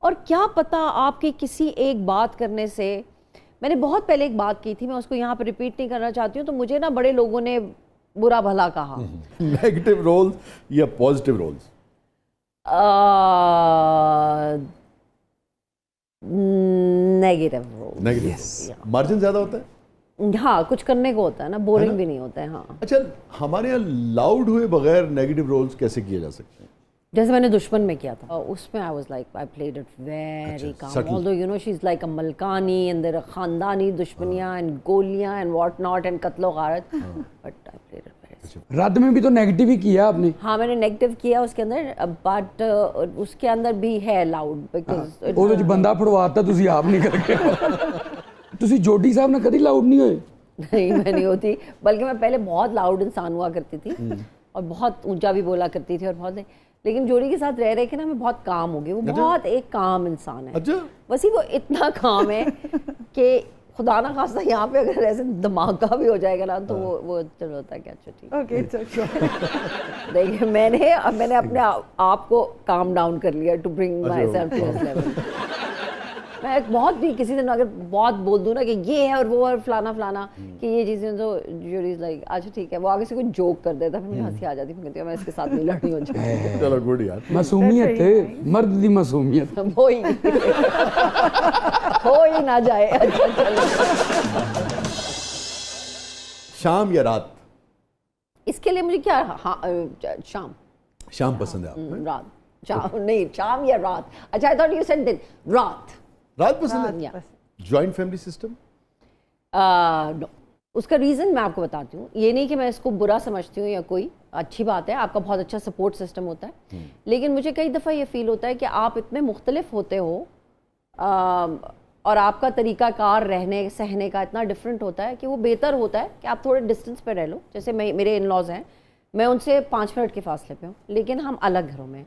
اور کیا پتا آپ کی کسی ایک بات کرنے سے، میں نے بہت پہلے ایک بات کی تھی، میں اس کو یہاں پہ ریپیٹ نہیں کرنا چاہتی ہوں، تو مجھے نا بڑے لوگوں نے برا بھلا کہا. نیگیٹو رولز یا positive roles? Negative role. Negative. Margin زیادہ ہوتا ہے؟ ہاں کچھ کرنے کو ہوتا ہے نا، بورنگ بھی نہیں ہوتا ہے. ہاں اچھا ہمارے یہاں لاؤڈ ہوئے بغیر نیگیٹو رولز کیسے کیے جا سکتے ہیں؟ جیسے میں نے دشمن میں کیا تھا، اس میں I was like I played it very calm, although you know she is like a Malkani and their خاندانی دشمنیاں اینڈ گولیاں اینڈ واٹ ناٹ اینڈ قتل و غارت، but I played it very. رد میں بھی تو نیگیٹو ہی کیا آپ نے. ہاں میں نے نیگیٹو کیا اس کے اندر، بٹ اس کے اندر بھی ہے لاؤڈ بیکاز وہ تو بندہ پھڑواتا تسی آپ نہیں کر کے. تسی جوڈی صاحب نہ کدی لاؤڈ نہیں ہوئے؟ نہیں میں نہیں ہوتی، بلکہ میں پہلے بہت لاؤڈ انسان ہوا کرتی تھی اور بہت اونچا بھی بولا کرتی تھی اور بہت، لیکن جوڑی کے ساتھ رہ کے نا میں بہت کام ہو گئی. وہ بہت ایک کام انسان ہے، ویسے وہ اتنا کام ہے کہ خدا نہ خواستہ یہاں پہ اگر ایسے دھماکہ بھی ہو جائے گا نا تو وہ چلو ہوتا ہے کہ اچھا ٹھیک ہے. دیکھیے میں نے اپنے آپ کو کام ڈاؤن کر لیا to bring myself to this level. میں بہت بھی کسی دن اگر بہت بول دوں نا کہ یہ ہے اور وہ اور فلانا فلانا کہ یہ چیزیں، تو جوڑی لائک اچھا ٹھیک ہے، وہ آگے سے کوئی جوک کر دیتا، پھر مجھے ہنسی آ جاتی، میں کہتی ہوں میں اس کے ساتھ نہیں لڑنی ہو جاتی. چلو گڈ یار. معصومیت ہے، مرد دی معصومیت وہی ہو ہی نہ جائے. اچھا چلو. شام یا رات؟ اس کے لیے مجھے کیا، شام. شام پسند ہے آپ کو؟ رات. شام نہیں، شام یا رات. اچھا I thought you said then رات. رات پسند ہے. Joint family system? نو. اس کا ریزن میں آپ کو بتاتی ہوں. یہ نہیں کہ میں اس کو برا سمجھتی ہوں یا کوئی، اچھی بات ہے، آپ کا بہت اچھا سپورٹ سسٹم ہوتا ہے، لیکن مجھے کئی دفعہ یہ فیل ہوتا ہے کہ آپ اتنے مختلف ہوتے ہو اور آپ کا طریقہ کار رہنے سہنے کا اتنا ڈفرینٹ ہوتا ہے کہ وہ بہتر ہوتا ہے کہ آپ تھوڑے ڈسٹینس پہ رہ لو. جیسے میرے ان لاز ہیں، میں ان سے 5 منٹ کے فاصلے پہ ہوں، لیکن ہم الگ گھروں میں.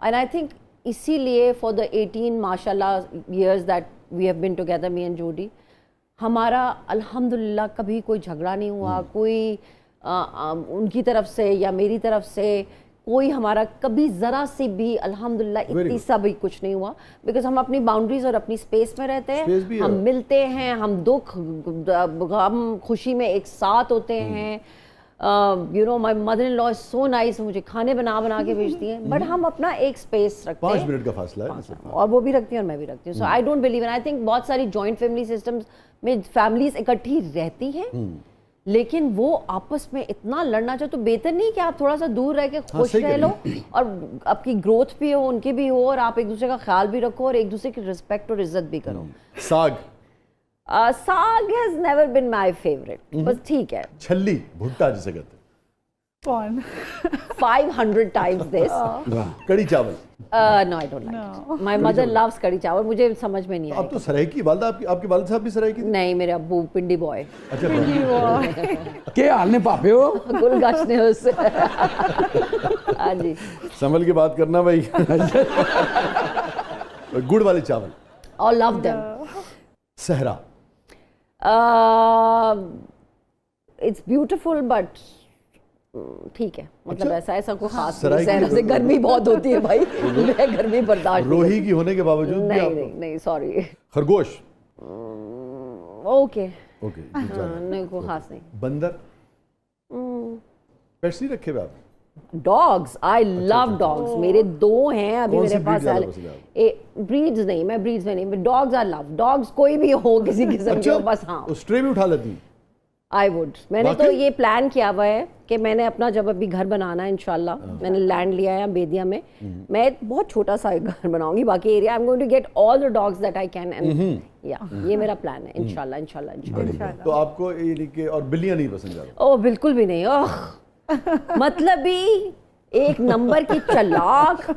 اینڈ آئی تھنک اسی لیے فار دا 18 ماشاء اللہ years that we have been together me and Judy, ہمارا الحمدللہ کبھی کوئی جھگڑا نہیں ہوا، کوئی ان کی طرف سے یا میری طرف سے کوئی ہمارا کبھی ذرا سی بھی الحمدللہ اتنی سا بھی کچھ نہیں ہوا، بیکاز ہم اپنی باؤنڈریز اور اپنی اسپیس میں رہتے ہیں، ہم ملتے ہیں، ہم دکھ غم خوشی میں ایک ساتھ ہوتے ہیں. You know my mother in law is so nice, مجھے کھانے بنا کے بھیجتی ہیں، بٹ ہم اپنا ایک اسپیس رکھتے ہیں. 5 منٹ کا فاصلہ ہے اور وہ بھی رکھتی ہیں اور میں بھی رکھتی ہوں. So I don't believe, I think بہت ساری جوائنٹ فیملی سسٹمز میں فیملیز اکٹھی رہتی ہیں، لیکن وہ آپس میں اتنا لڑنا چاہو تو بہتر نہیں کہ آپ تھوڑا سا دور رہ کے خوش رہ لو اور آپ کی گروتھ بھی ہو، ان کی بھی ہو، اور آپ ایک دوسرے کا خیال بھی رکھو اور ایک دوسرے کی رسپیکٹ اور عزت بھی کرو. Saag? Saag has never been my favourite, بس ٹھیک ہے. چھلی بھٹا جسے کہتے ہیں؟ 500 times this. کڑی چاول؟ No, I don't like it. My mother loves کڑی چاول، مجھے سمجھ میں نہیں آئی. اب تو سرائکی والدہ، آپ کے والد صاحب بھی سرائکی تھے؟ نہیں، میرے ابو پنڈی بوائے. اچھا پنڈی بوائے. کیا حال نے پاپے ہو؟ گل گش نے اس سے. ہاں جی. سنبھل کے بات کرنا بھائی. گڑ والے چاول؟ All love them. صحرا؟ It's beautiful but ٹھیک ہے، مطلب ایسا کوئی خاص صحرا سے گرمی بہت ہوتی ہے بھائی، میں گرمی برداشت. روہی کی ہونے کے باوجود نہیں سوری. خرگوش؟ اوکے اوکے، نہیں کوئی خاص نہیں. بندر؟ پیٹس نہیں رکھے ہوئے آپ؟ ڈاگز، آئی لو ڈاگز. میرے 2 ہیں ابھی میرے پاس. بریڈز نہیں، میں بریڈز میں نہیں، ڈاگز آئی لو ڈاگز، کوئی بھی ہو کسی قسم کے، بس. ہاں اسٹرے بھی اٹھا لیتی؟ I would. میں نے تو یہ پلان کیا ہوا ہے کہ میں نے اپنا جب ابھی گھر بنانا ہے انشاءاللہ، میں نے لینڈ لیا ہے بیدیا میں، میں بہت چھوٹا سا گھر بناؤں گی، باقی area I am going to get all the dogs that I can. یہ میرا پلان ہے انشاءاللہ انشاءاللہ. تو آپ کو یہ اور بلیاں نہیں پسند؟ اوہ بالکل بھی نہیں. مطلب ہی ایک نمبر کی چلاک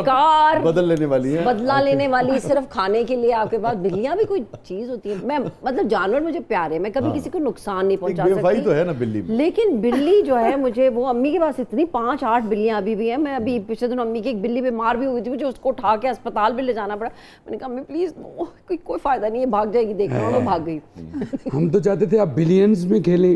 کار، بدل لینے والی ہے، بدلا لینے والی، صرف کھانے کے لیے آپ کے پاس. بلیاں بھی کوئی چیز ہوتی ہے. میں مطلب جانور مجھے پیارے، میں کبھی کسی کو نقصان نہیں پہنچا سکتی، تو ہے نا بلی، لیکن بلی جو ہے مجھے، وہ امی کے پاس اتنی 5-8 بلیاں ابھی بھی ہیں. میں ابھی پچھلے دن امی کی ایک بلی بیمار بھی ہوئی تھی، مجھے اس کو اٹھا کے اسپتال بھی لے جانا پڑا. میں نے کہا امی پلیز نو، کوئی فائدہ نہیں ہے، بھاگ جائے گی، دیکھ رہا ہوں. وہ بھاگ گئی. ہم تو چاہتے تھے آپ بلینز میں کھیلیں.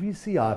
VCR।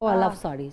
Oh, I love sarees.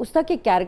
اس طرح کے